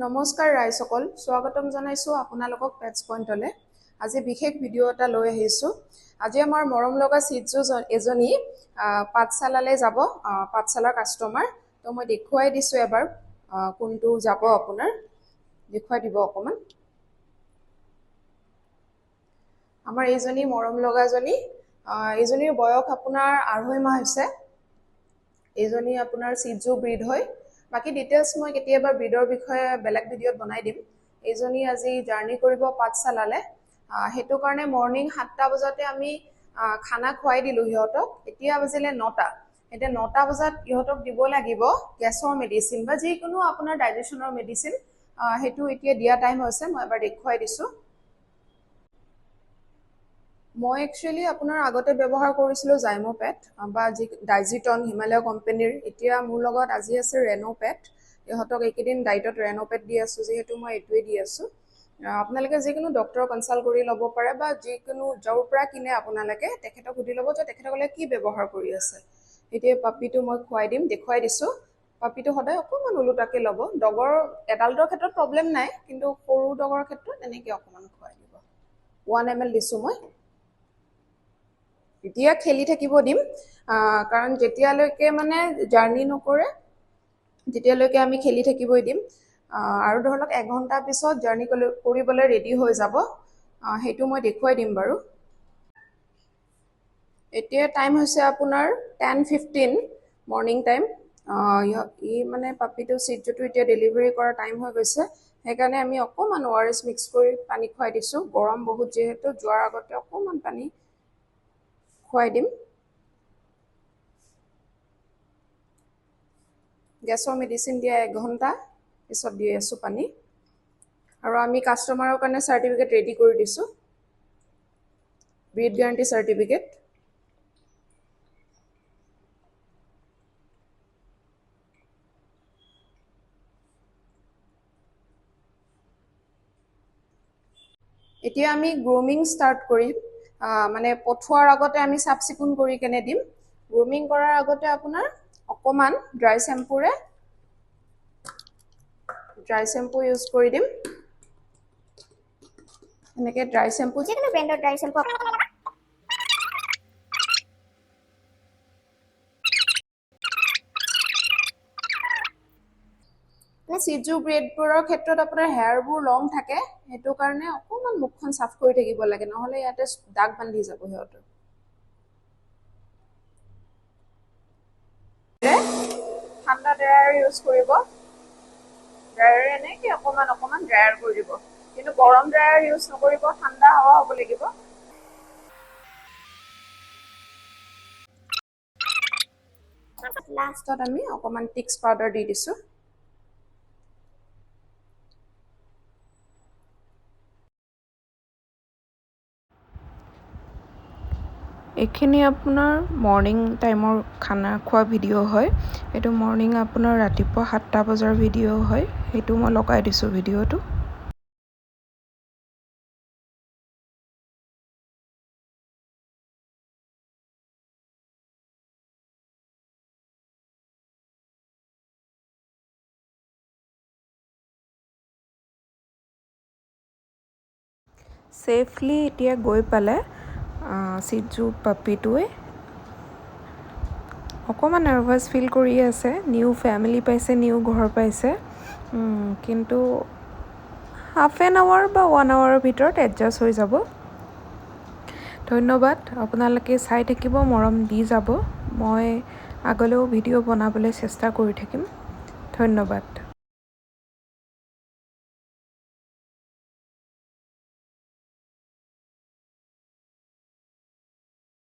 নমস্কাৰ ৰাইজসকল, স্বাগতম জনাইছোঁ আপোনালোকক পেটছ পইণ্টলৈ। আজি বিশেষ ভিডিঅ' এটা লৈ আহিছোঁ। আজি আমাৰ মৰম লগা চিজু এজনী পাঠশালালৈ যাব, পাঠশালাৰ কাষ্টমাৰ। তো মই দেখুৱাই দিছোঁ এবাৰ কোনটো যাব, আপোনাৰ দেখুৱাই দিব অকণমান। আমাৰ এইজনী মৰম লগাজনী, এইজনীৰ বয়স আপোনাৰ 2.5 মাহ হৈছে। এইজনী আপোনাৰ চিজু ব্ৰীড হয়। বাকী ডিটেইলছ মই কেতিয়াবা ব্ৰীডৰ বিষয়ে বেলেগ ভিডিঅ'ত বনাই দিম। এইজনী আজি জাৰ্ণি কৰিব পাঠশালালৈ। সেইটো কাৰণে মৰ্ণিং 7টা বজাতে আমি খানা খুৱাই দিলোঁ সিহঁতক। এতিয়া বাজিলে 9টা। এতিয়া 9টা বজাত ইহঁতক দিব লাগিব গেছৰ মেডিচিন বা যিকোনো আপোনাৰ ডাইজেশ্যনৰ মেডিচিন। সেইটো এতিয়া দিয়া টাইম হৈছে, মই এবাৰ দেখুৱাই দিছোঁ। মই একচুৱেলি আপোনাৰ আগতে ব্যৱহাৰ কৰিছিলোঁ জাইমোপেট বা ডাইজিটন হিমালয় কোম্পানীৰ। এতিয়া মোৰ লগত আজি আছে ৰেনোপেট। ইহঁতক এইকেইদিন ডাইটত ৰেনোপেট দি আছোঁ, যিহেতু মই এইটোৱে দি আছোঁ। আপোনালোকে যিকোনো ডক্টৰ কনচাল্ট কৰি ল'ব পাৰে বা যিকোনো য'ৰ পৰা কিনে আপোনালোকে তেখেতক সুধি ল'ব যে তেখেতসকলে কি ব্যৱহাৰ কৰি আছে। এতিয়া পাপিটো মই খুৱাই দিম, দেখুৱাই দিছোঁ। পাপিটো সদায় অকণমান ওলোটাকৈ ল'ব। ডগৰ এডাল্টৰ ক্ষেত্ৰত প্ৰব্লেম নাই, কিন্তু সৰু ডগৰ ক্ষেত্ৰত এনেকৈ অকণমান খুৱাই দিব। 1 ml দিছোঁ মই। এতিয়া খেলি থাকিব দিম, কাৰণ যেতিয়ালৈকে মানে জাৰ্ণি নকৰে তেতিয়ালৈকে আমি খেলি থাকিবই দিম। আৰু ধৰি লওক 1 ঘণ্টা পিছত জাৰ্ণি কৰিবলৈ ৰেডি হৈ যাব। সেইটো মই দেখুৱাই দিম বাৰু। এতিয়া টাইম হৈছে আপোনাৰ 10:15 মৰ্ণিং টাইম। মানে পাপিটো চিজুটো এতিয়া ডেলিভাৰী কৰাৰ টাইম হৈ গৈছে। সেইকাৰণে আমি অকণমান ORS মিক্স কৰি পানী খুৱাই দিছোঁ। গৰম বহুত যিহেতু, যোৱাৰ আগতে অকণমান পানী খুৱাই দিম। গেছৰ মেডিচিন দিয়া 1 ঘণ্টা পিছত দি আছোঁ পানী। আৰু আমি কাষ্টমাৰৰ কাৰণে চাৰ্টিফিকেট ৰেডি কৰি দিছোঁ, ব্ৰীড গেৰাণ্টি চাৰ্টিফিকেট। এতিয়া আমি গ্ৰুমিং ষ্টাৰ্ট কৰিম। মানে পঠোৱাৰ আগতে আমি চাফ চিকুণ কৰি কেনে দিম। গ্ৰুমিং কৰাৰ আগতে আপোনাৰ অকণমান ড্ৰাই শ্বেম্পু ইউজ কৰি দিম। এনেকৈ ড্ৰাই শ্বেম্পু, যিকোনো ব্ৰেণ্ডৰ ড্ৰাই শ্বেম্পু চিজু ব্ৰীডবোৰৰ ক্ষেত্ৰত আপোনাৰ হেয়াৰবোৰ লং থাকে, সেইটো কাৰণে অকণমান মুখখন চাফ কৰি থাকিব লাগে, নহ'লে ইয়াতে দাগ বান্ধি যাব সিহঁতৰ। ঠাণ্ডা ড্ৰায়াৰ ইউজ কৰিব। ড্ৰায়াৰে এনেকৈ অকণমান ড্ৰায়াৰ কৰি দিব, কিন্তু গৰম ড্ৰায়াৰ ইউজ নকৰিব, ঠাণ্ডা হাৱা হ'ব লাগিব। লাষ্টত আমি অকণমান টিক্স পাউডাৰ দি দিছোঁ। এইখিনি আপোনাৰ মৰ্ণিং টাইমৰ খানা খোৱা ভিডিঅ' হয়। এইটো মৰ্ণিং আপোনাৰ ৰাতিপুৱা 7টা বজাৰ ভিডিঅ' হয়। সেইটো মই লগাই দিছোঁ ভিডিঅ'টো। ছেফলি এতিয়া গৈ পালে চিজু পাপিটোৱে। অকণমান নাৰ্ভাছ ফিল কৰি আছে, নিউ ফেমিলি পাইছে, নিউ ঘৰ পাইছে, কিন্তু ½ এন আৱাৰ বা 1 আৱাৰৰ ভিতৰত এডজাষ্ট হৈ যাব। ধন্যবাদ, আপোনালোকে চাই থাকিব, মৰম দি যাব। মই আগলৈও ভিডিঅ' বনাবলৈ চেষ্টা কৰি থাকিম। ধন্যবাদ।